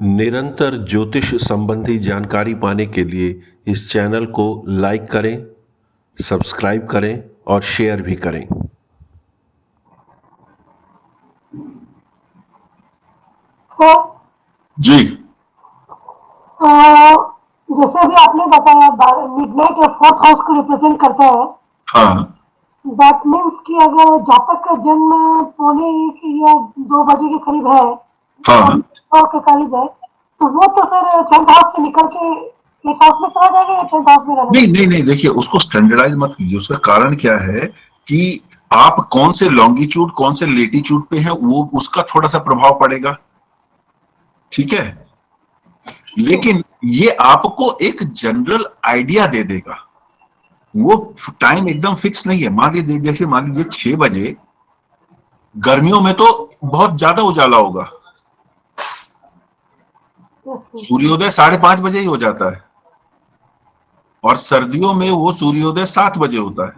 निरंतर ज्योतिष संबंधी जानकारी पाने के लिए इस चैनल को लाइक करें, सब्सक्राइब करें और शेयर भी करें। सर, जी जैसे अभी आपने बताया मिडनाइट और फोर्थ हाउस को रिप्रेजेंट करता है। हाँ दैट मीन्स कि अगर जातक का जन्म पौने 1 या 2 बजे के करीब है, हाँ के करीब है, तो वो तो फिर 10th हाउस से निकल के 8th हाउस में चला जाएगा या 10th हाउस में रहना नहीं चाहिए? नहीं नहीं, देखिए उसको स्टैंडर्डाइज मत कीजिए। उसका कारण क्या है कि आप कौन से लॉन्गिट्यूड कौन से लेटीट्यूड पे हैं, वो उसका थोड़ा सा प्रभाव पड़ेगा, ठीक है। लेकिन ये आपको एक जनरल आइडिया दे देगा। वो टाइम एकदम फिक्स नहीं है। मान लीजिए, जैसे मान लीजिए 6 बजे, गर्मियों में तो बहुत ज्यादा उजाला होगा, Yes, sir. सूर्योदय 5:30 बजे ही हो जाता है, और सर्दियों में वो सूर्योदय 7 बजे होता है।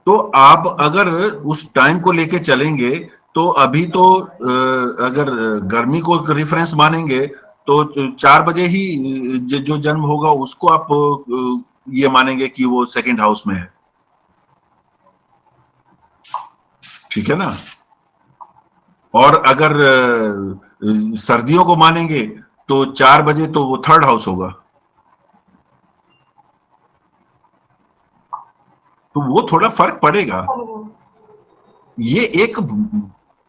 तो आप अगर उस टाइम को लेके चलेंगे तो अभी तो अगर गर्मी को रेफरेंस मानेंगे तो 4 बजे ही जो जन्म होगा उसको आप ये मानेंगे कि वो सेकंड हाउस में है, ठीक है ना। और अगर सर्दियों को मानेंगे तो 4 बजे तो वो थर्ड हाउस होगा। तो वो थोड़ा फर्क पड़ेगा। ये एक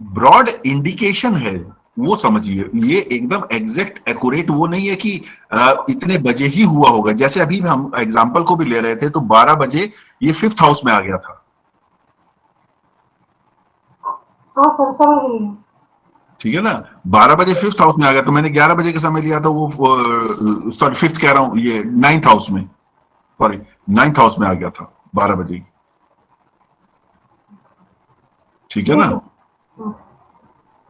ब्रॉड इंडिकेशन है, वो समझिए। ये एकदम एग्जैक्ट एक्यूरेट वो नहीं है कि इतने बजे ही हुआ होगा। जैसे अभी हम एग्जांपल को भी ले रहे थे तो 12 बजे ये फिफ्थ हाउस में आ गया था, हाँ सर, समझ रही हूँ। ठीक है ना। 12 बजे फिफ्थ हाउस में आ गया तो मैंने 11 बजे का समय लिया, तो वो सॉरी फिफ्थ कह रहा हूं, ये नाइन्थ हाउस में, सॉरी नाइन्थ हाउस में आ गया था 12 बजे, ठीक है ना। ठीक है।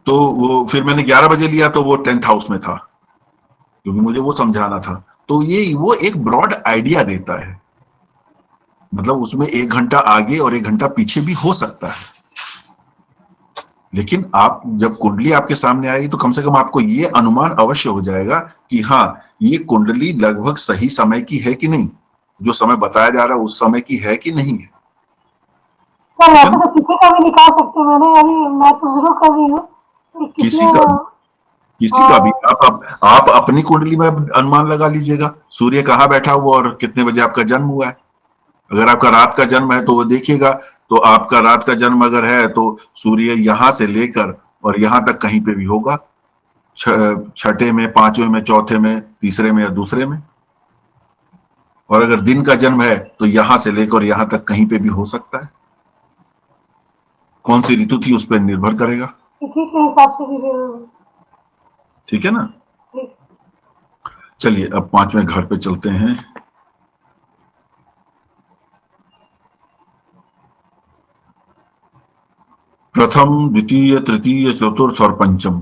तो वो फिर मैंने 11 बजे लिया तो वो 10th हाउस में था, क्योंकि मुझे वो समझाना था। तो ये वो एक ब्रॉड आइडिया देता है, मतलब उसमें 1 घंटा आगे और 1 घंटा पीछे भी हो सकता है। लेकिन आप जब कुंडली आपके सामने आएगी तो कम से कम आपको ये अनुमान अवश्य हो जाएगा कि हाँ, ये कुंडली लगभग सही समय की है कि नहीं, जो समय बताया जा रहा है उस समय की है कि नहीं है। सर, ठीक है वैसे ना? तो किसी का भी निकाल सकते हैं। मैं तो जरूर कर रही हूँ कि किसी का किसी का भी हाँ, आप अपनी कुंडली में अनुमान लगा लीजिएगा, सूर्य कहाँ बैठा हुआ और कितने बजे आपका जन्म हुआ है। अगर आपका रात का जन्म है तो वो देखिएगा, तो आपका रात का जन्म अगर है तो सूर्य यहां से लेकर और यहां तक कहीं पे भी होगा, छठे में, पांचवें में, चौथे में, तीसरे में या दूसरे में। और अगर दिन का जन्म है तो यहां से लेकर यहां तक कहीं पे भी हो सकता है। कौन सी ऋतु थी उस पर निर्भर करेगा, तिथि के हिसाब से भी ठीक है ना। ठीक। चलिए अब पांचवें घर पे चलते हैं। प्रथम, द्वितीय, तृतीय, चतुर्थ और पंचम।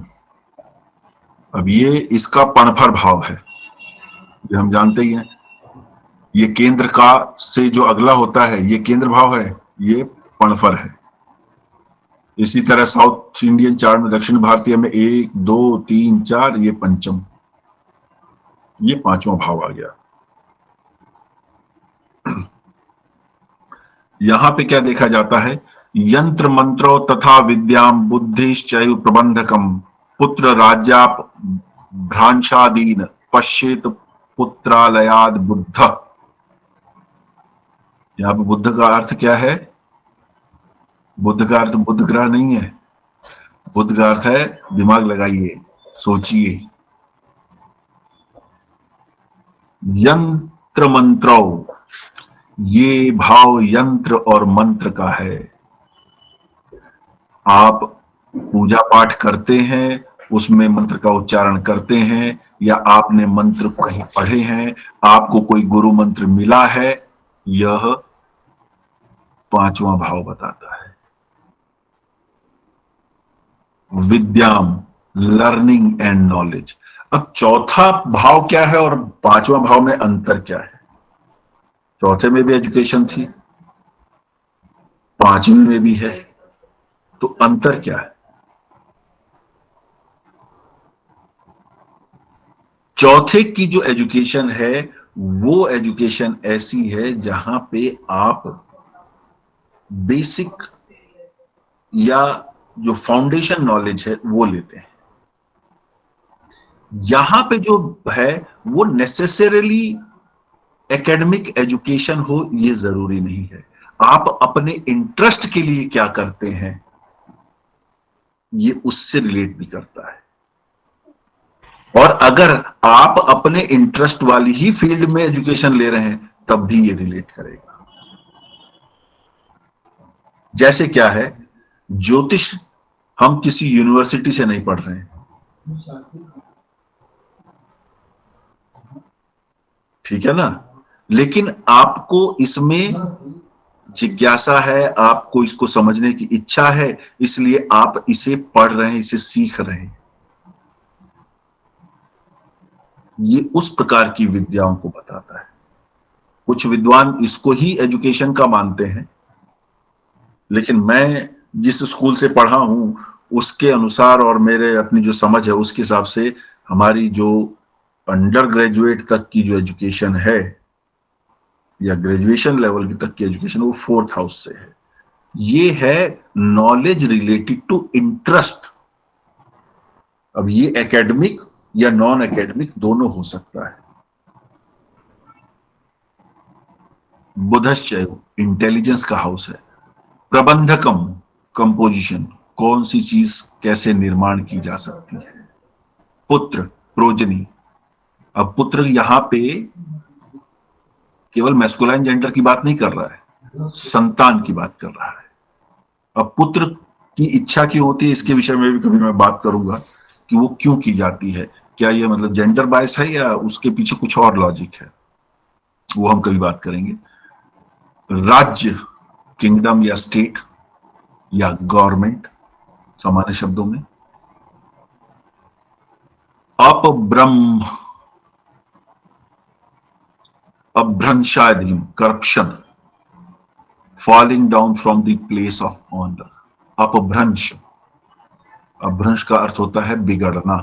अब ये इसका पणफर भाव है, ये हम जानते ही हैं। ये केंद्र का से जो अगला होता है ये केंद्र भाव है, ये पणफर है। इसी तरह साउथ इंडियन चार्ट में, दक्षिण भारतीय में 1 2 3 4, ये पंचम, ये पांचवा भाव आ गया। यहां पे क्या देखा जाता है, यंत्र मंत्रो तथा विद्याम बुद्धिश्चैव प्रबंधकम पुत्र राज्याप भ्रांशादीन पश्येत पुत्रालयाद बुद्ध। यहां पे बुद्ध का अर्थ क्या है? बुद्ध का अर्थ बुद्ध ग्रह नहीं है। बुद्ध का अर्थ है, दिमाग लगाइए, सोचिए, यंत्र मंत्रो। ये भाव यंत्र और मंत्र का है। आप पूजा पाठ करते हैं, उसमें मंत्र का उच्चारण करते हैं, या आपने मंत्र कहीं पढ़े हैं, आपको कोई गुरु मंत्र मिला है, यह पांचवा भाव बताता है। विद्याम, लर्निंग एंड नॉलेज। अब चौथा भाव क्या है और पांचवा भाव में अंतर क्या है? चौथे में भी एजुकेशन थी, पांचवें में भी है, तो अंतर क्या है? चौथे की जो एजुकेशन है वो एजुकेशन ऐसी है जहां पे आप बेसिक या जो फाउंडेशन नॉलेज है वो लेते हैं। यहां पे जो है वो नेसेसरली एकेडमिक एजुकेशन हो ये जरूरी नहीं है। आप अपने इंटरेस्ट के लिए क्या करते हैं ये उससे रिलेट भी करता है। और अगर आप अपने इंटरेस्ट वाली ही फील्ड में एजुकेशन ले रहे हैं तब भी ये रिलेट करेगा। जैसे क्या है, ज्योतिष हम किसी यूनिवर्सिटी से नहीं पढ़ रहे हैं, ठीक है ना, लेकिन आपको इसमें जिज्ञासा है, आपको इसको समझने की इच्छा है, इसलिए आप इसे पढ़ रहे हैं, इसे सीख रहे हैं। ये उस प्रकार की विद्याओं को बताता है। कुछ विद्वान इसको ही एजुकेशन का मानते हैं, लेकिन मैं जिस स्कूल से पढ़ा हूं उसके अनुसार और मेरे अपनी जो समझ है उसके हिसाब से हमारी जो अंडर ग्रेजुएट तक की जो एजुकेशन है या ग्रेजुएशन लेवल की तक की एजुकेशन वो फोर्थ हाउस से है। ये है नॉलेज रिलेटेड टू इंटरेस्ट। अब ये एकेडमिक या नॉन एकेडमिक दोनों हो सकता है। बुधश्चय इंटेलिजेंस का हाउस है। प्रबंधकम कंपोजिशन, कौन सी चीज कैसे निर्माण की जा सकती है। पुत्र प्रोजनी, अब पुत्र यहां पे केवल मैस्कुलाइन जेंडर की बात नहीं कर रहा है, संतान की बात कर रहा है। अब पुत्र की इच्छा क्यों होती है इसके विषय में भी कभी मैं बात करूंगा कि वो क्यों की जाती है, क्या ये मतलब जेंडर बायस है या उसके पीछे कुछ और लॉजिक है, वो हम कभी बात करेंगे। राज्य, किंगडम या स्टेट या गवर्नमेंट सामान्य शब्दों में। अपब्रह्म, अभ्रंशादि corruption, falling down from the place of honour. अपभ्रंश, अपभ्रंश का अर्थ होता है बिगड़ना।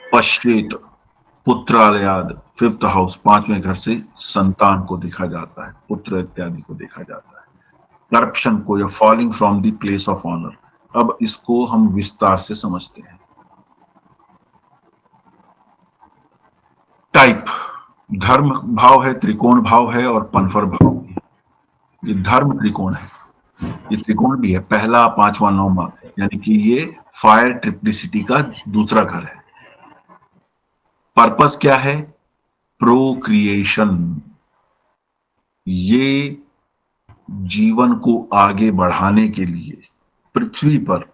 पश्चेत, पुत्रालयाद, फिफ्थ हाउस, पांचवें घर से संतान को देखा जाता है, पुत्र इत्यादि को देखा जाता है। करप्शन को या falling from the place of honour. अब इसको हम विस्तार से समझते हैं। टाइप, धर्म भाव है, त्रिकोण भाव है और पनफर भाव भी है। ये धर्म त्रिकोण है, ये त्रिकोण भी है, पहला पांचवा नौवां, यानी कि ये फायर ट्रिप्लिसिटी का दूसरा घर है। पर्पस क्या है, प्रोक्रिएशन। ये जीवन को आगे बढ़ाने के लिए, पृथ्वी पर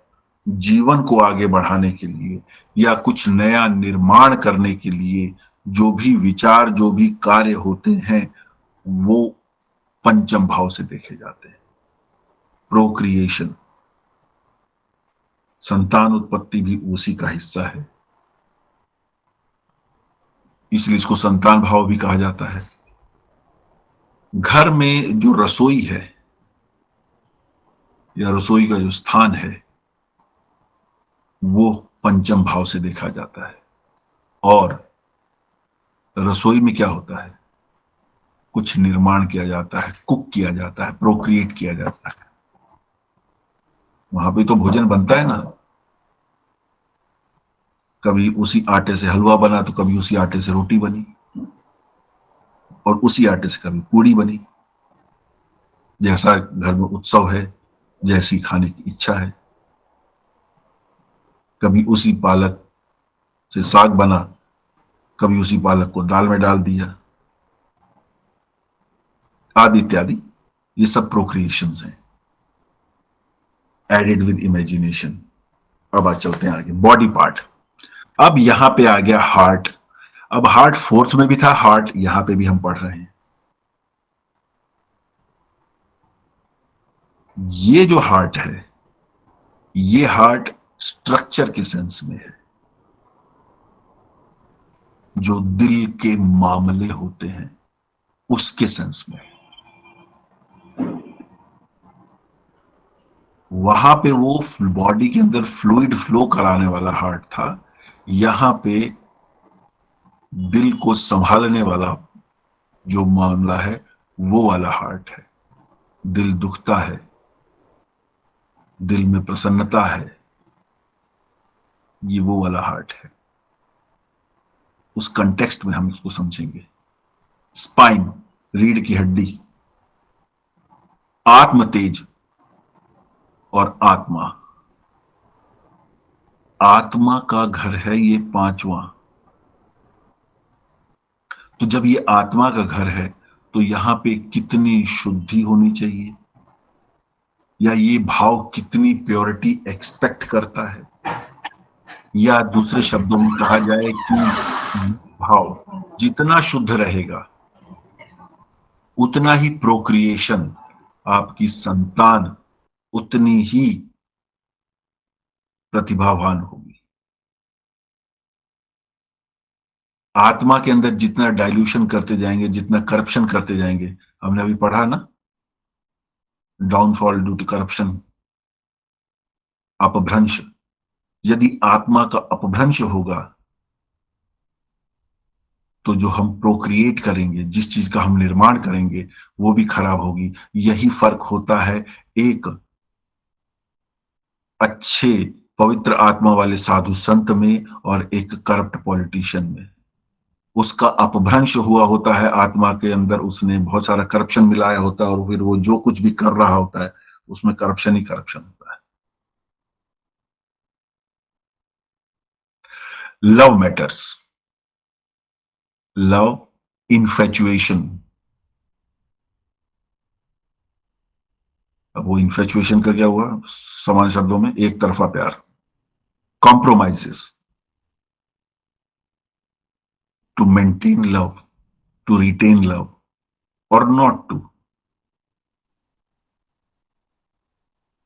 जीवन को आगे बढ़ाने के लिए या कुछ नया निर्माण करने के लिए जो भी विचार, जो भी कार्य होते हैं वो पंचम भाव से देखे जाते हैं। प्रोक्रिएशन, संतान उत्पत्ति भी उसी का हिस्सा है, इसलिए इसको संतान भाव भी कहा जाता है। घर में जो रसोई है या रसोई का जो स्थान है वो पंचम भाव से देखा जाता है। और रसोई में क्या होता है, कुछ निर्माण किया जाता है, कुक किया जाता है, प्रोक्रिएट किया जाता है, वहां पे तो भोजन बनता है ना। कभी उसी आटे से हलवा बना तो कभी उसी आटे से रोटी बनी और उसी आटे से कभी पूड़ी बनी। जैसा घर में उत्सव है, जैसी खाने की इच्छा है, कभी उसी पालक से साग बना, कभी उसी पालक को दाल में डाल दिया, आदि इत्यादि। ये सब प्रोक्रिएशंस हैं, एडेड विद इमेजिनेशन। अब आज चलते हैं आगे, बॉडी पार्ट। अब यहां पे आ गया हार्ट। अब हार्ट फोर्थ में भी था, हार्ट यहां पे भी हम पढ़ रहे हैं। ये जो हार्ट है, ये हार्ट स्ट्रक्चर के सेंस में है, जो दिल के मामले होते हैं उसके सेंस में। वहां पे वो बॉडी के अंदर फ्लूइड फ्लो कराने वाला हार्ट था, यहां पे दिल को संभालने वाला जो मामला है वो वाला हार्ट है। दिल दुखता है, दिल में प्रसन्नता है, ये वो वाला हार्ट है। उस कंटेक्स्ट में हम इसको समझेंगे। स्पाइन, रीढ़ की हड्डी, आत्म तेज और आत्मा। आत्मा का घर है ये पांचवा। तो जब ये आत्मा का घर है तो यहां पे कितनी शुद्धि होनी चाहिए, या ये भाव कितनी प्योरिटी एक्सपेक्ट करता है, या दूसरे शब्दों में कहा जाए कि भाव जितना शुद्ध रहेगा उतना ही प्रोक्रिएशन, आपकी संतान उतनी ही प्रतिभावान होगी। आत्मा के अंदर जितना डाइल्यूशन करते जाएंगे, जितना करप्शन करते जाएंगे, हमने अभी पढ़ा ना, डाउनफॉल ड्यू टू करप्शन, अपभ्रंश। यदि आत्मा का अपभ्रंश होगा तो जो हम प्रोक्रिएट करेंगे, जिस चीज का हम निर्माण करेंगे, वो भी खराब होगी। यही फर्क होता है एक अच्छे पवित्र आत्मा वाले साधु संत में और एक करप्ट पॉलिटिशियन में। उसका अपभ्रंश हुआ होता है आत्मा के अंदर, उसने बहुत सारा करप्शन मिलाया होता है, और फिर वो जो कुछ भी कर रहा होता है उसमें करप्शन ही करप्शन होता है। Love matters, love, infatuation. अब वो इन्फेचुएशन का क्या हुआ, समान शब्दों में एक तरफा प्यार। Compromises to maintain love, to retain love और not to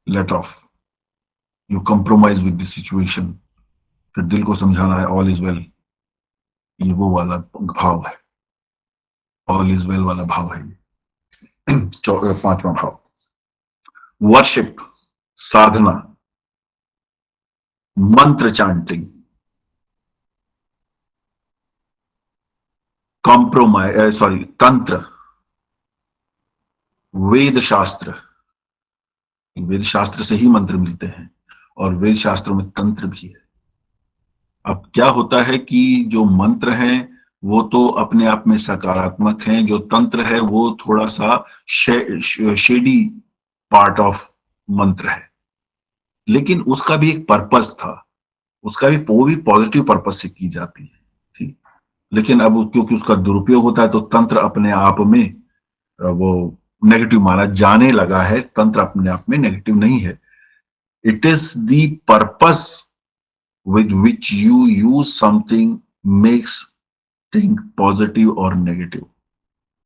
let off. You compromise with the situation, फिर दिल को समझाना है ऑल इज वेल। ये वो वाला भाव है, ऑल इज वेल वाला भाव है ये। पांचवा भाव वर्शिप, साधना, मंत्र चांटिंग, कॉम्प्रोमाइज तंत्र, वेद शास्त्र। वेद शास्त्र से ही मंत्र मिलते हैं और वेद शास्त्रों में तंत्र भी है। अब क्या होता है कि जो मंत्र हैं वो तो अपने आप में सकारात्मक हैं, जो तंत्र है वो थोड़ा सा शेडी पार्ट ऑफ मंत्र है, लेकिन उसका भी एक पर्पस था, उसका भी वो भी पॉजिटिव पर्पस से की जाती है, ठीक। लेकिन अब क्योंकि उसका दुरुपयोग होता है तो तंत्र अपने आप में वो नेगेटिव माना जाने लगा है। तंत्र अपने आप में नेगेटिव नहीं है, it is the purpose with which you use something makes thing positive or negative।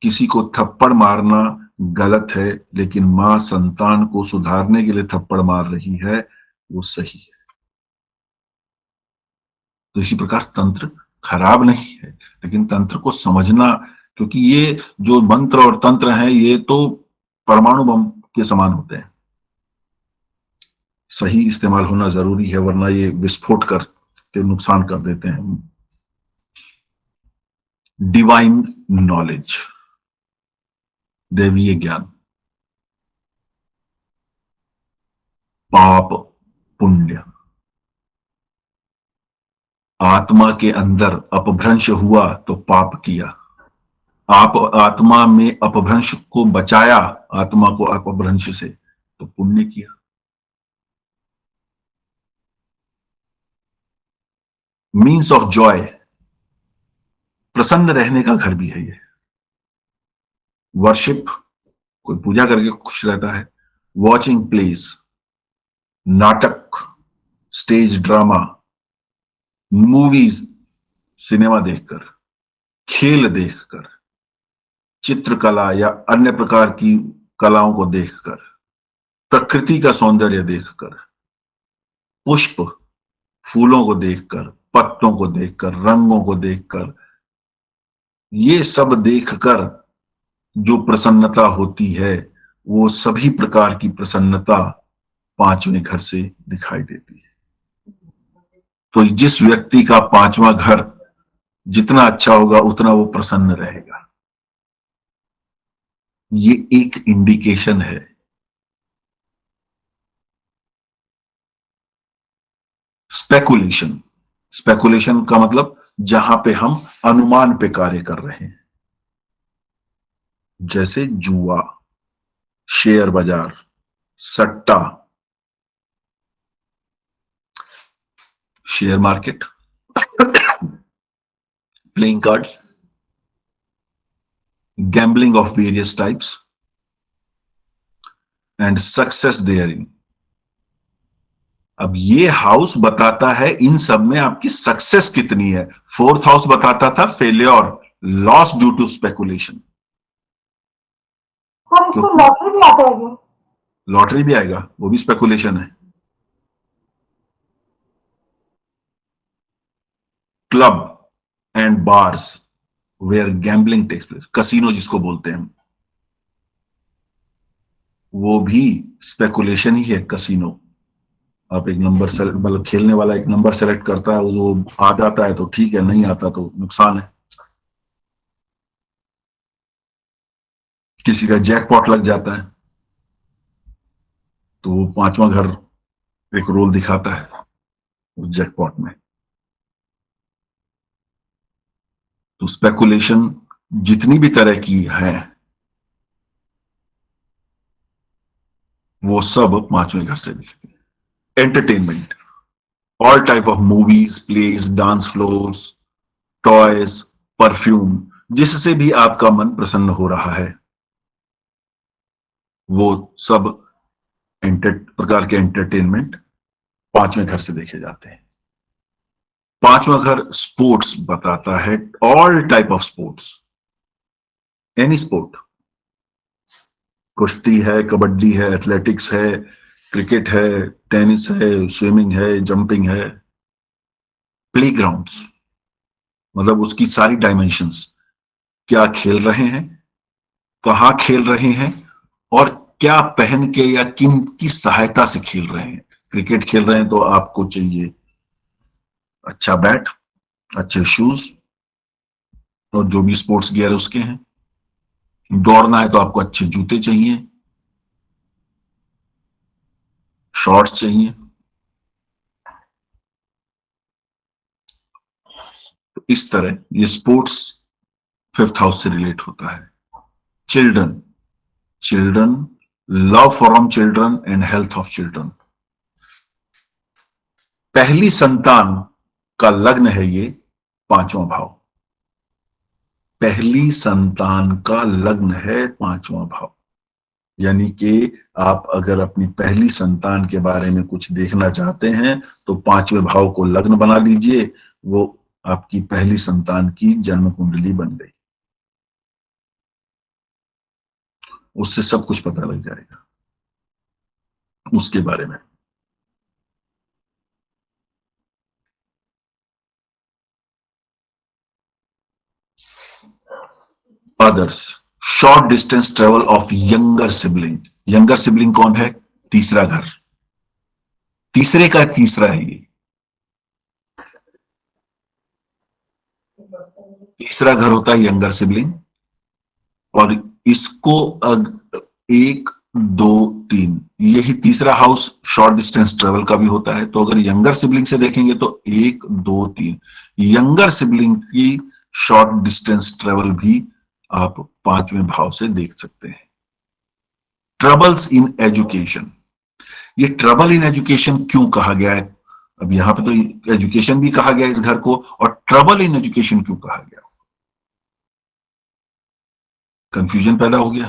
किसी को थप्पड़ मारना गलत है, लेकिन मां संतान को सुधारने के लिए थप्पड़ मार रही है, वो सही है। तो इसी प्रकार तंत्र खराब नहीं है, लेकिन तंत्र को समझना, क्योंकि ये जो मंत्र और तंत्र हैं ये तो परमाणु बम के समान होते हैं, सही इस्तेमाल होना जरूरी है, वरना ये विस्फोट कर के नुकसान कर देते हैं। डिवाइन नॉलेज, दैवीय ज्ञान, पाप पुण्य। आत्मा के अंदर अपभ्रंश हुआ तो पाप किया, आप आत्मा में अपभ्रंश को बचाया, आत्मा को अपभ्रंश से, तो पुण्य किया। मीन्स ऑफ जॉय, प्रसन्न रहने का घर भी है ये। वर्शिप, कोई पूजा करके खुश रहता है। वॉचिंग प्लेस, नाटक, स्टेज ड्रामा, मूवीज, सिनेमा देखकर, खेल देखकर, चित्रकला या अन्य प्रकार की कलाओं को देखकर, प्रकृति का सौंदर्य देखकर, पुष्प फूलों को देखकर, पत्तों को देखकर, रंगों को देखकर, ये सब देखकर जो प्रसन्नता होती है वो सभी प्रकार की प्रसन्नता पांचवें घर से दिखाई देती है। तो जिस व्यक्ति का पांचवा घर जितना अच्छा होगा उतना वो प्रसन्न रहेगा। ये एक इंडिकेशन है। स्पेकुलेशन, स्पेकुलेशन का मतलब जहां पे हम अनुमान पे कार्य कर रहे हैं, जैसे जुआ, शेयर बाजार, सट्टा, share market, playing cards, gambling of various types and success daring. अब ये हाउस बताता है इन सब में आपकी सक्सेस कितनी है। फोर्थ हाउस बताता था failure, loss due to speculation. Sir इसको लॉटरी भी आता है क्या? लॉटरी भी आएगा, वो भी स्पेकुलेशन है। Club and bars where gambling takes place, casino जिसको बोलते हैं, वो भी स्पेकुलेशन ही है। कसिनो, आप एक नंबर मतलब खेलने वाला एक नंबर सेलेक्ट करता है, वो आ जाता है तो ठीक है, नहीं आता तो नुकसान है। किसी का जैकपॉट लग जाता है तो वो पांचवा घर एक रोल दिखाता है उस जैकपॉट में। तो स्पेकुलेशन जितनी भी तरह की है वो सब पांचवें घर से दिखती है। Entertainment, all type of movies, plays, dance floors, toys, perfume, जिससे भी आपका मन प्रसन्न हो रहा है, वो सब प्रकार के एंटरटेनमेंट पांचवें घर से देखे जाते हैं। पांचवा घर स्पोर्ट्स बताता है, all type of sports, any sport, कुश्ती है, कबड्डी है, एथलेटिक्स है, क्रिकेट है, टेनिस है, स्विमिंग है, जंपिंग है, प्लेग्राउंड्स, मतलब उसकी सारी डायमेंशंस, क्या खेल रहे हैं, कहां खेल रहे हैं, और क्या पहन के या किन की सहायता से खेल रहे हैं। क्रिकेट खेल रहे हैं तो आपको चाहिए अच्छा बैट, अच्छे शूज, और जो भी स्पोर्ट्स गियर उसके हैं। दौड़ना है तो आपको अच्छे जूते चाहिए, शॉर्ट्स चाहिए। तो इस तरह ये स्पोर्ट्स फिफ्थ हाउस से रिलेट होता है। Children, children, love from children and health of children. पहली संतान का लग्न है ये पांचवां भाव। पहली संतान का लग्न है पांचवां भाव, यानी कि आप अगर अपनी पहली संतान के बारे में कुछ देखना चाहते हैं तो पांचवें भाव को लग्न बना लीजिए, वो आपकी पहली संतान की जन्म कुंडली बन गई। उससे सब कुछ पता लग जाएगा उसके बारे में। Others, short distance travel of younger sibling. Younger sibling कौन है? तीसरा घर, तीसरे का तीसरा है ये। तीसरा घर होता है यंगर सिबलिंग, और इसको एक, दो, तीन, यही तीसरा हाउस शॉर्ट डिस्टेंस ट्रेवल का भी होता है। तो अगर यंगर सिबलिंग से देखेंगे तो एक, दो, तीन, यंगर सिबलिंग की शॉर्ट डिस्टेंस ट्रेवल भी आप पांचवें भाव से देख सकते हैं। ट्रबल्स इन एजुकेशन, ये ट्रबल इन एजुकेशन क्यों कहा गया है? अब यहां पे तो एजुकेशन भी कहा गया इस घर को, और ट्रबल इन एजुकेशन क्यों कहा गया? कंफ्यूजन पैदा हो गया,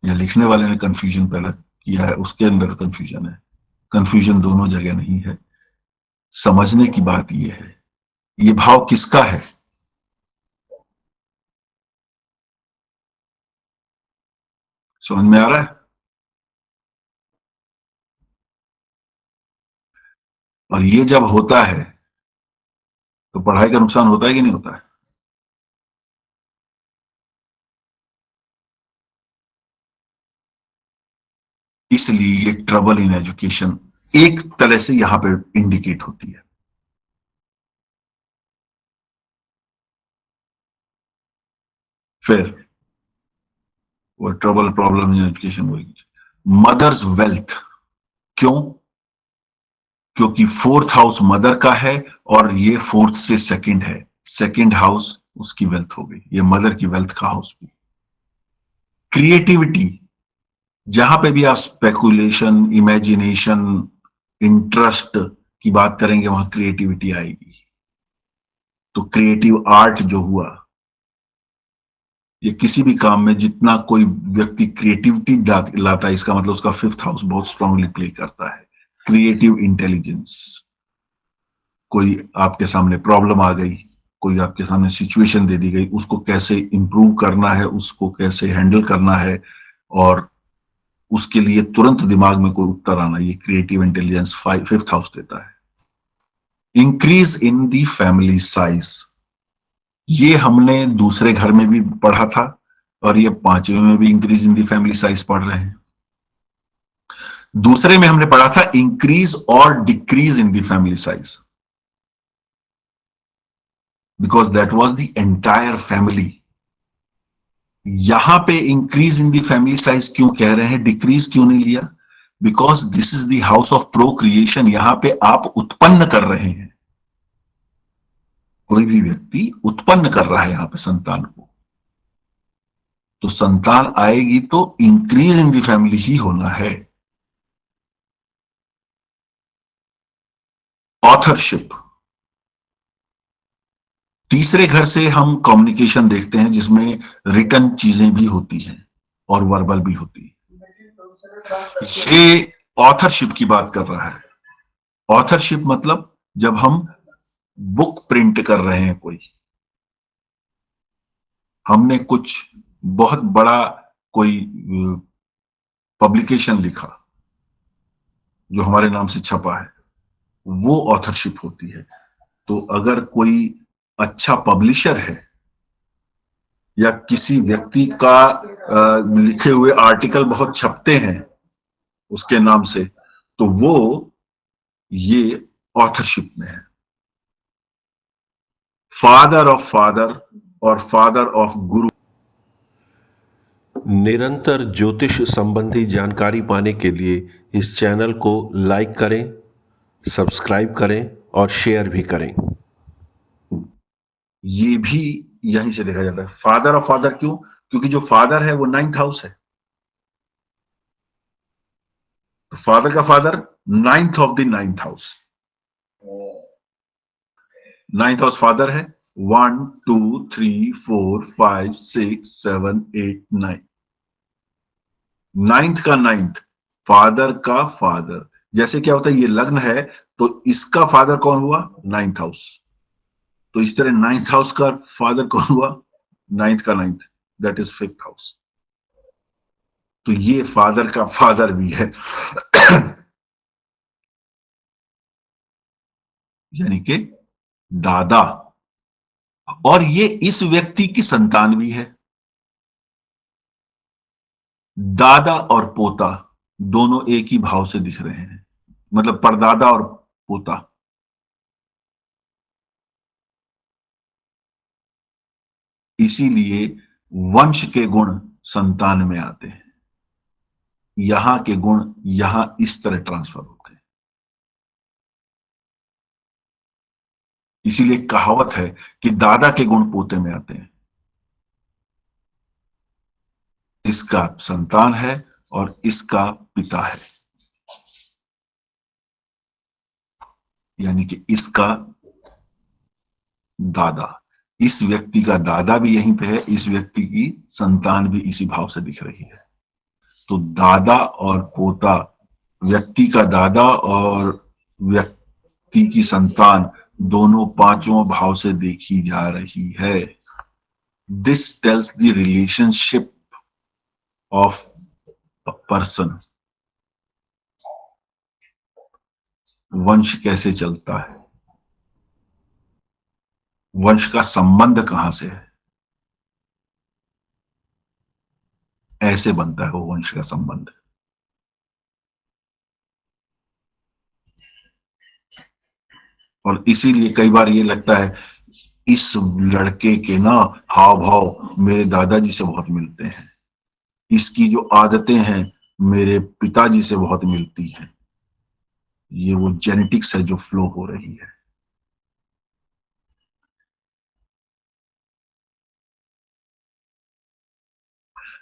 या लिखने वाले ने कंफ्यूजन पैदा किया है, उसके अंदर कंफ्यूजन है? कंफ्यूजन दोनों जगह नहीं है। समझने की बात यह है, ये भाव किसका है? समझ में आ रहा है? और ये जब होता है तो पढ़ाई का नुकसान होता है कि नहीं होता है? इसलिए ये ट्रबल इन एजुकेशन एक तरह से यहां पे इंडिकेट होती है। फिर वो ट्रबल प्रॉब्लम इन एजुकेशन वही मदर्स वेल्थ। क्यों? क्योंकि फोर्थ हाउस मदर का है और ये फोर्थ से सेकंड है, सेकंड हाउस उसकी वेल्थ हो गई, ये मदर की वेल्थ का हाउस भी। क्रिएटिविटी, जहां पे भी आप स्पेकुलेशन, इमेजिनेशन, इंटरेस्ट की बात करेंगे वहां क्रिएटिविटी आएगी। तो क्रिएटिव आर्ट जो हुआ, ये किसी भी काम में जितना कोई व्यक्ति क्रिएटिविटी लाता है, इसका मतलब उसका फिफ्थ हाउस बहुत स्ट्रांगली प्ले करता है। क्रिएटिव इंटेलिजेंस, कोई आपके सामने प्रॉब्लम आ गई, कोई आपके सामने सिचुएशन दे दी गई, उसको कैसे इंप्रूव करना है, उसको कैसे हैंडल करना है, और उसके लिए तुरंत दिमाग में कोई उत्तर आना, ये क्रिएटिव इंटेलिजेंस फिफ्थ हाउस देता है। Increase in the family size, ये हमने दूसरे घर में भी पढ़ा था और ये पांचवें में भी increase in the family size पढ़ रहे हैं। दूसरे में हमने पढ़ा था इंक्रीज और decrease in the family size, because that was the entire family. यहां पे increase in the family size क्यों कह रहे हैं, डिक्रीज क्यों नहीं लिया? Because this is the house of procreation, यहां पे आप उत्पन्न कर रहे हैं, कोई भी व्यक्ति उत्पन्न कर रहा है यहां पे संतान को, तो संतान आएगी तो इंक्रीज इन दी फैमिली ही होना है। ऑथरशिप, तीसरे घर से हम कम्युनिकेशन देखते हैं जिसमें रिटन चीजें भी होती हैं और वर्बल भी होती है। ये ऑथरशिप की बात कर रहा है। ऑथरशिप मतलब जब हम बुक प्रिंट कर रहे हैं, कोई हमने कुछ बहुत बड़ा कोई पब्लिकेशन लिखा जो हमारे नाम से छपा है, वो ऑथरशिप होती है। तो अगर कोई अच्छा पब्लिशर है या किसी व्यक्ति का लिखे हुए आर्टिकल बहुत छपते हैं उसके नाम से, तो वो ये ऑथरशिप में है। फादर ऑफ फादर और फादर ऑफ गुरु। निरंतर ज्योतिष संबंधी जानकारी पाने के लिए इस चैनल को लाइक करें, सब्सक्राइब करें और शेयर भी करें। ये भी यहीं से देखा जाता है। फादर ऑफ फादर क्यों? क्योंकि जो फादर है वो नाइन्थ हाउस है, तो फादर का father ninth of the ninth house. Ninth house father है, 1 2 3 4 5 6 7 8 9, नाइन्थ का नाइन्थ, फादर का फादर। जैसे क्या होता है, ये लग्न है तो इसका फादर कौन हुआ? Ninth house. तो इस तरह नाइन्थ हाउस का फादर कौन हुआ? नाइन्थ का ninth, that is fifth house. तो ये फादर का फादर भी है यानी कि दादा, और ये इस व्यक्ति की संतान भी है। दादा और पोता दोनों एक ही भाव से दिख रहे हैं, मतलब परदादा और पोता। इसीलिए वंश के गुण संतान में आते हैं, यहां के गुण यहां इस तरह ट्रांसफर होते हैं। इसीलिए कहावत है कि दादा के गुण पोते में आते हैं। इसका संतान है और इसका पिता है, यानी कि इसका दादा, इस व्यक्ति का दादा भी यहीं पे है, इस व्यक्ति की संतान भी इसी भाव से दिख रही है। तो दादा और पोता, व्यक्ति का दादा और व्यक्ति की संतान दोनों पांचों भाव से देखी जा रही है। This tells the relationship of a person. वंश कैसे चलता है, वंश का संबंध कहां से है, ऐसे बनता है वो वंश का संबंध। और इसीलिए कई बार ये लगता है इस लड़के के ना हाव भाव मेरे दादाजी से बहुत मिलते हैं, इसकी जो आदतें हैं मेरे पिताजी से बहुत मिलती हैं। ये वो जेनेटिक्स है जो फ्लो हो रही है।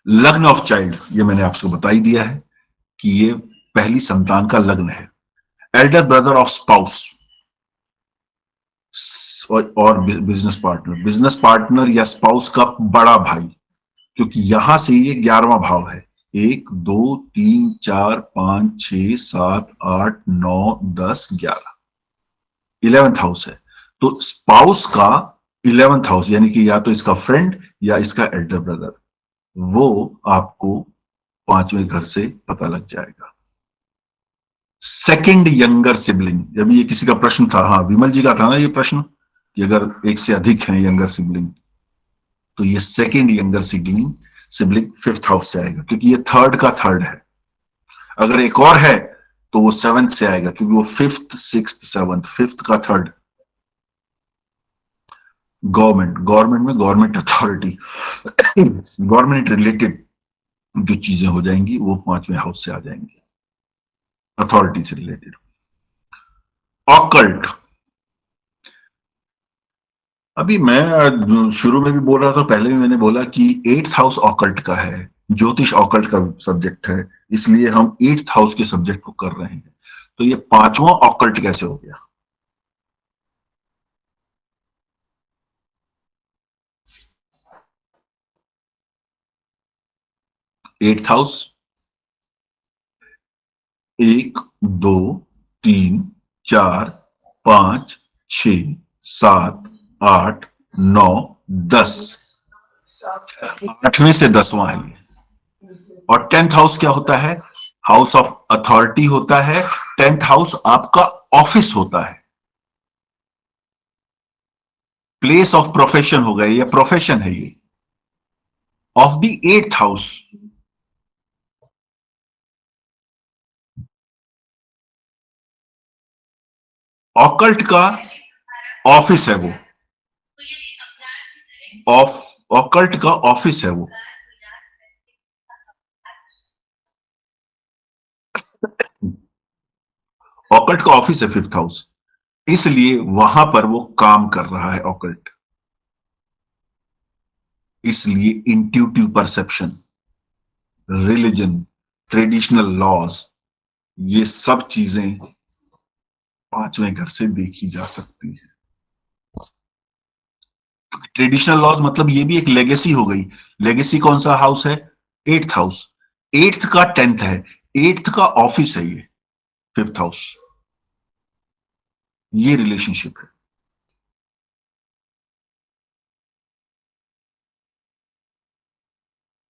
लग्न ऑफ चाइल्ड, ये मैंने आपको बता ही दिया है कि ये पहली संतान का लग्न है। एल्डर ब्रदर ऑफ स्पाउस और बिजनेस पार्टनर या स्पाउस का बड़ा भाई, क्योंकि यहां से ये 11वां भाव है। 1 2 3 4 5 6 7 8 9 10 11, 11th हाउस है। तो स्पाउस का 11th हाउस यानी कि या तो इसका फ्रेंड या इसका एल्डर ब्रदर, वो आपको 5वें घर से पता लग जाएगा। सेकंड यंगर सिबलिंग, अभी ये किसी का प्रश्न था, हाँ विमल जी का था ना ये प्रश्न कि अगर एक से अधिक है यंगर सिबलिंग, तो ये second younger sibling sibling 5th house से आएगा, क्योंकि ये थर्ड का थर्ड है। अगर एक और है तो वो 7th से आएगा, क्योंकि वो 5th 6th 7th, 5th का थर्ड। गवर्नमेंट में गवर्नमेंट अथॉरिटी, गवर्नमेंट रिलेटेड जो चीजें हो जाएंगी वो 5वें हाउस से आ जाएंगी, अथॉरिटी से रिलेटेड। ऑकल्ट, अभी मैं शुरू में भी बोल रहा था, पहले भी मैंने बोला कि 8th हाउस ऑकल्ट का है, ज्योतिष ऑकल्ट का सब्जेक्ट है, इसलिए हम 8th हाउस के सब्जेक्ट को कर रहे हैं। तो ये 5वां ऑकल्ट कैसे हो गया? 8th हाउस, 1 2 3 4 5 6 7 8 9 10, 8वें से 10वां है ये। और 10th हाउस क्या होता है? हाउस ऑफ अथॉरिटी होता है। 10th हाउस आपका ऑफिस होता है, प्लेस ऑफ प्रोफेशन होगा, ये प्रोफेशन है ये, of the 8th house. Occult का ऑफिस है वो, ऑफ ऑकल्ट का ऑफिस है वो। ऑकल्ट का ऑफिस है 5th हाउस, इसलिए वहां पर वो काम कर रहा है ऑकल्ट। इसलिए intuitive perception, religion, traditional laws, ये सब चीजें 5वें घर से देखी जा सकती है। ट्रेडिशनल लॉज मतलब ये भी एक लेगेसी हो गई। लेगेसी कौन सा हाउस है? 8th house. 8th का 10th है, 8th का ऑफिस है ये 5th हाउस। ये रिलेशनशिप है।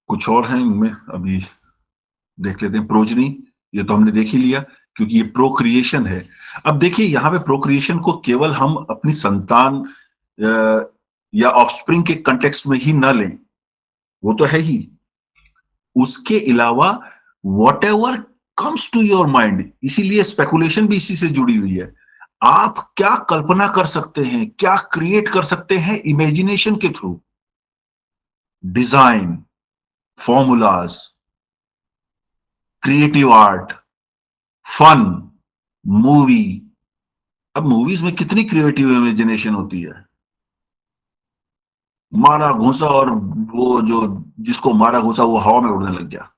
कुछ और है इनमें, अभी देख लेते हैं। प्रोजनी, ये तो हमने देख ही लिया, क्योंकि ये प्रोक्रिएशन है। अब देखिए यहां पे प्रोक्रिएशन को केवल हम अपनी संतान या ऑफस्प्रिंग के कंटेक्स्ट में ही ना लें, वो तो है ही, उसके अलावा whatever comes to your mind, इसीलिए स्पेकुलेशन भी इसी से जुड़ी हुई है। आप क्या कल्पना कर सकते हैं, क्या क्रिएट कर सकते हैं इमेजिनेशन के through, design, formulas, creative art, fun, movie. अब मूवीज में कितनी क्रिएटिव इमेजिनेशन होती है, मारा घूसा, और वो जो जिसको मारा घूसा वो हवा में उड़ने लग गया,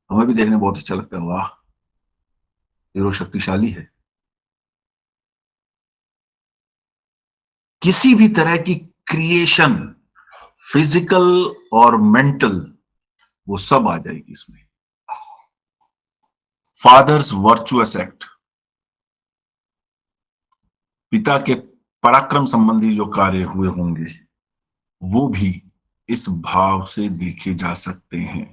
हमें भी देखने बहुत अच्छा लगता है, वाह हीरो शक्तिशाली है। किसी भी तरह की क्रिएशन, फिजिकल और मेंटल, वो सब आ जाएगी इसमें। फादर्स वर्चुअस एक्ट, पिता के पराक्रम संबंधी जो कार्य हुए होंगे वो भी इस भाव से देखे जा सकते हैं,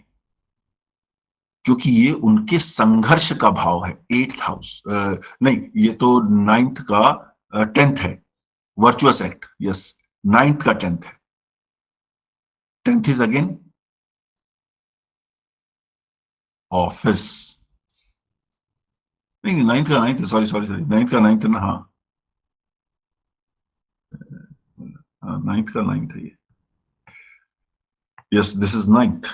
क्योंकि ये उनके संघर्ष का भाव है। 8th हाउस नहीं, ये तो 9th का 10th है, वर्चुअस एक्ट, यस, 9th का 10th है। 10th इज अगेन ऑफिस, नहीं 9th का 9th, sorry sorry sorry, 9th का 9th ना, हाँ नाइन्थ का नाइन्थ है ये। Yes, this is ninth.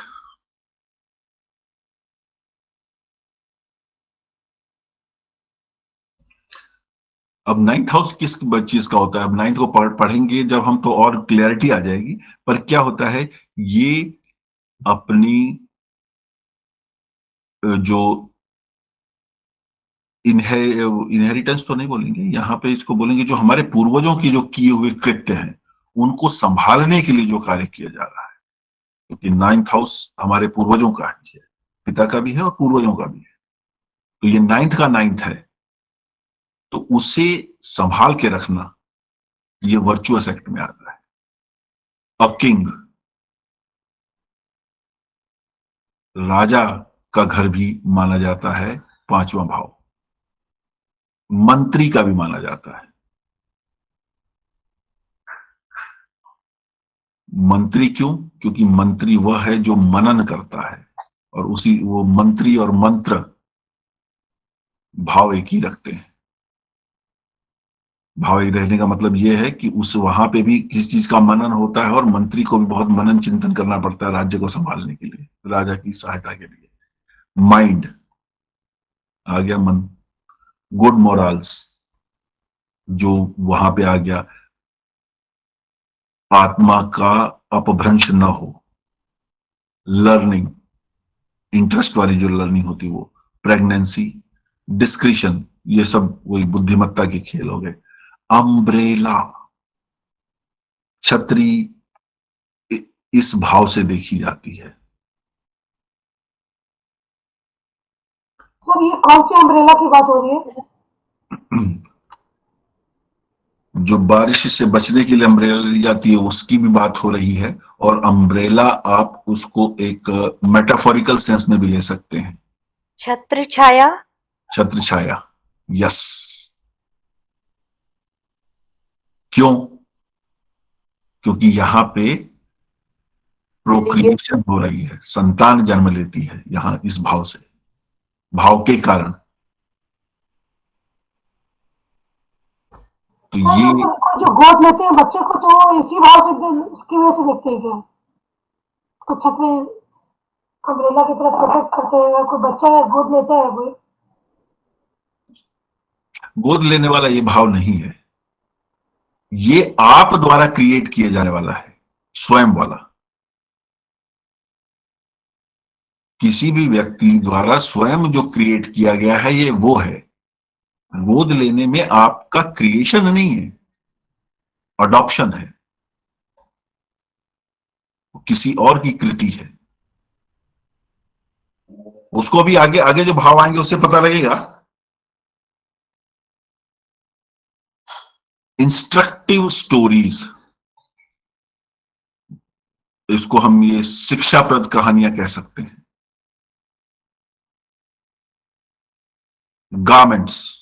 अब नाइन्थ हाउस किस चीज का होता है, अब नाइन्थ को पढ़ेंगे जब हम तो और क्लियरिटी आ जाएगी। पर क्या होता है, ये अपनी जो इनहेरिटेंस तो नहीं बोलेंगे यहां पे, इसको बोलेंगे जो हमारे पूर्वजों की जो किए हुए कृत्य हैं उनको संभालने के लिए जो कार्य किया जा रहा है, क्योंकि नाइन्थ हाउस हमारे पूर्वजों का ही है, पिता का भी है और पूर्वजों का भी है। तो ये नाइन्थ का नाइन्थ है, तो उसे संभाल के रखना ये वर्चुअस एक्ट में आता है। अ किंग, राजा का घर भी माना जाता है पांचवा भाव, मंत्री का भी माना जाता है। मंत्री क्यों? क्योंकि मंत्री वह है जो मनन करता है, और उसी वो मंत्री और मंत्र भाव एक ही रखते हैं। भाव एक रहने का मतलब यह है कि उस वहां पे भी किसी चीज का मनन होता है, और मंत्री को भी बहुत मनन चिंतन करना पड़ता है राज्य को संभालने के लिए, राजा की सहायता के लिए। माइंड आ गया, मन। गुड मोरल्स जो वहां पे आ गया, आत्मा का अपभ्रंश न हो। लर्निंग, इंटरेस्ट वाली जो लर्निंग होती है वो। प्रेगनेंसी, डिस्क्रिशन, ये सब वही बुद्धिमत्ता के खेल हो गए। अम्ब्रेला, छतरी इस भाव से देखी जाती है। सर ये कौन सी अम्ब्रेला की बात हो रही है? जो बारिश से बचने के लिए अम्ब्रेला ली जाती है उसकी भी बात हो रही है, और अम्ब्रेला आप उसको एक मेटाफोरिकल सेंस में भी ले सकते हैं। छत्र छाया, छत्र छाया, यस। क्यों? क्योंकि यहां पे प्रोक्रिएशन हो रही है, संतान जन्म लेती है यहां इस भाव से, भाव के कारण। तो सर ये मतलब जो गोद लेते हैं बच्चे को, तो वो इसी भाव से इसकी वजह से देखते हैं क्या? तो छतरी अम्ब्रेला की तरफ प्रोटेक्ट करते हैं, अगर कोई बच्चा है गोद लेता है कोई। गोद लेने वाला ये भाव नहीं है, ये आप द्वारा क्रिएट किए जाने वाला है, स्वयं वाला। किसी भी व्यक्ति द्वारा स्वयं जो क्रिएट किया गया है ये वो है। गोद लेने में आपका क्रिएशन नहीं है, अडॉप्शन है, किसी और की कृति है। उसको भी आगे आगे जो भाव आएंगे उससे पता लगेगा। इंस्ट्रक्टिव स्टोरीज, इसको हम ये शिक्षाप्रद कहानियां कह सकते हैं। गारमेंट्स,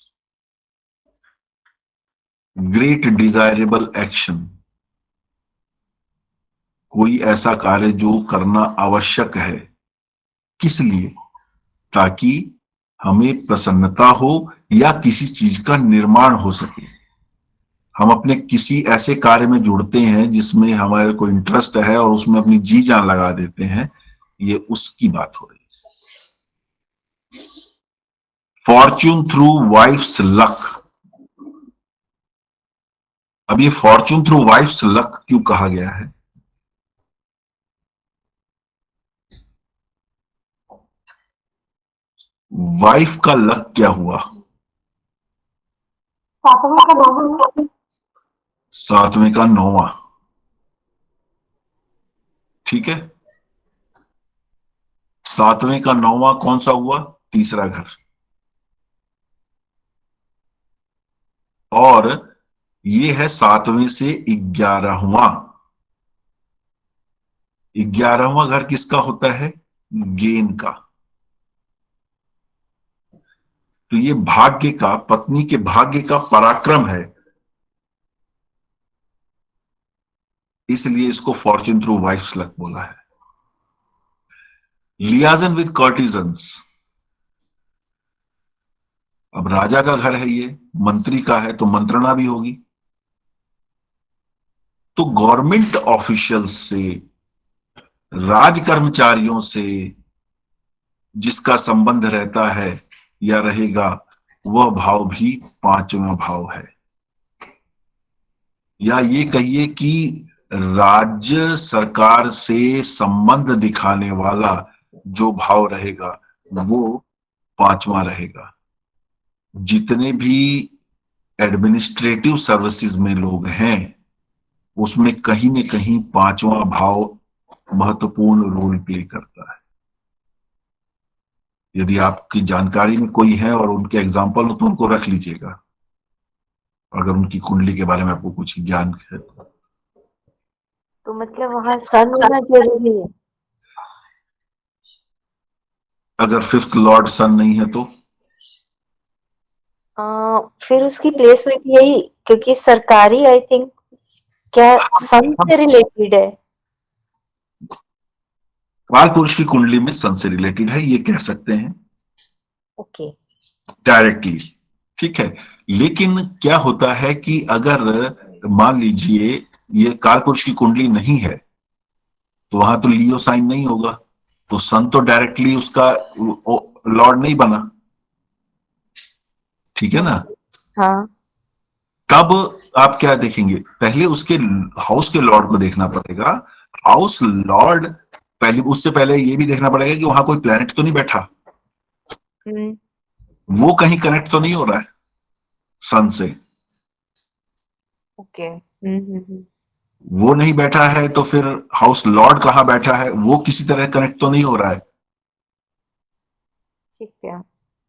ग्रेट डिजायरेबल एक्शन, कोई ऐसा कार्य जो करना आवश्यक है, किस लिए? ताकि हमें प्रसन्नता हो या किसी चीज का निर्माण हो सके। हम अपने किसी ऐसे कार्य में जुड़ते हैं जिसमें हमारे को इंटरेस्ट है और उसमें अपनी जी जान लगा देते हैं, ये उसकी बात हो रही है। फॉर्च्यून थ्रू वाइफ्स लक, अब ये फॉर्च्यून थ्रू वाइफ्स लक क्यों कहा गया है? वाइफ का लक क्या हुआ? सातवें का नौवां, सातवें का नौवां, ठीक है। सातवें का नौवां कौन सा हुआ? तीसरा घर। और ये है सातवें से 11वां। 11वां घर किसका होता है? गेन का। तो ये भाग्य का, पत्नी के भाग्य का पराक्रम है, इसलिए इसको फॉर्च्यून थ्रू वाइफ्स लक बोला है। लियाजन विद कर्टिजन्स, अब राजा का घर है ये, मंत्री का है तो मंत्रणा भी होगी। तो गवर्नमेंट ऑफिशियल्स से, राज कर्मचारियों से जिसका संबंध रहता है या रहेगा, वह भाव भी पांचवा भाव है। या ये कहिए कि राज्य सरकार से संबंध दिखाने वाला जो भाव रहेगा वो पांचवा रहेगा। जितने भी एडमिनिस्ट्रेटिव सर्विसेज में लोग हैं उसमें कहीं न कहीं पांचवा भाव महत्वपूर्ण रोल प्ले करता है। यदि आपकी जानकारी में कोई है और उनके एग्जाम्पल हो तो उनको रख लीजिएगा, अगर उनकी कुंडली के बारे में आपको कुछ ज्ञान है तो मतलब वहां सन होना जरूरी है। अगर फिफ्थ लॉर्ड सन नहीं है तो फिर उसकी प्लेसमेंट यही, क्योंकि सरकारी आई थिंक क्या सन से रिलेटेड है। काल पुरुष की कुंडली में सन से रिलेटेड है, ये कह सकते हैं ओके। डायरेक्टली, ठीक है। लेकिन क्या होता है कि अगर मान लीजिए ये काल पुरुष की कुंडली नहीं है तो वहां तो लियो साइन नहीं होगा, तो सन तो डायरेक्टली उसका लॉर्ड नहीं बना, ठीक है ना। हाँ। तब आप क्या देखेंगे, पहले उसके हाउस के लॉर्ड को देखना पड़ेगा। हाउस लॉर्ड पहले, उससे पहले ये भी देखना पड़ेगा कि वहां कोई प्लैनेट तो नहीं बैठा, वो कहीं कनेक्ट तो नहीं हो रहा है सन से। ओके। वो नहीं बैठा है तो फिर हाउस लॉर्ड कहाँ बैठा है, वो किसी तरह कनेक्ट तो नहीं हो रहा है ठीक है।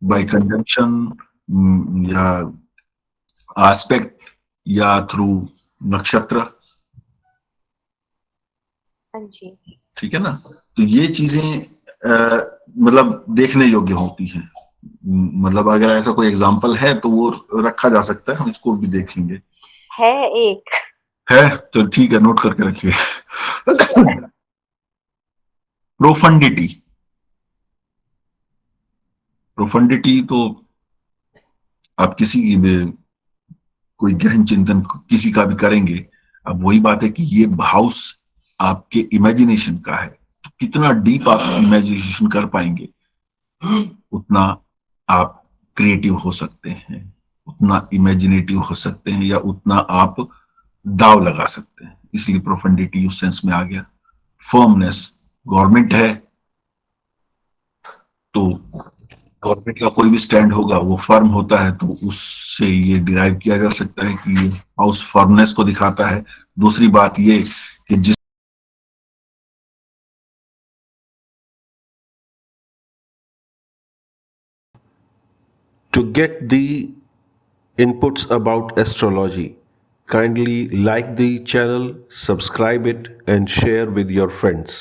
बाय कंजंक्शन या एस्पेक्ट या थ्रू नक्षत्र, हाँ जी। ठीक है ना। तो ये चीजें मतलब देखने योग्य होती हैं। मतलब अगर ऐसा कोई एग्जांपल है तो वो रखा जा सकता है, हम इसको भी देखेंगे। है एक। है तो ठीक है, नोट करके रखिए। प्रोफंडिटी, प्रोफंडिटी तो आप किसी की भी कोई गहन चिंतन किसी का भी करेंगे, अब वही बात है कि ये हाउस आपके इमेजिनेशन का है, कितना डीप आप इमेजिनेशन कर पाएंगे उतना आप क्रिएटिव हो सकते हैं, उतना इमेजिनेटिव हो सकते हैं, या उतना आप दाव लगा सकते हैं। इसलिए प्रोफंडिटी उस सेंस में आ गया। फर्मनेस, गवर्नमेंट है तो गवर्नमेंट का कोई भी स्टैंड होगा वो फर्म होता है, तो उससे ये डिराइव किया जा सकता है कि ये हाउस फर्मनेस को दिखाता है। दूसरी बात ये कि जिस To get the inputs about astrology, kindly like the channel, subscribe it, and share with your friends.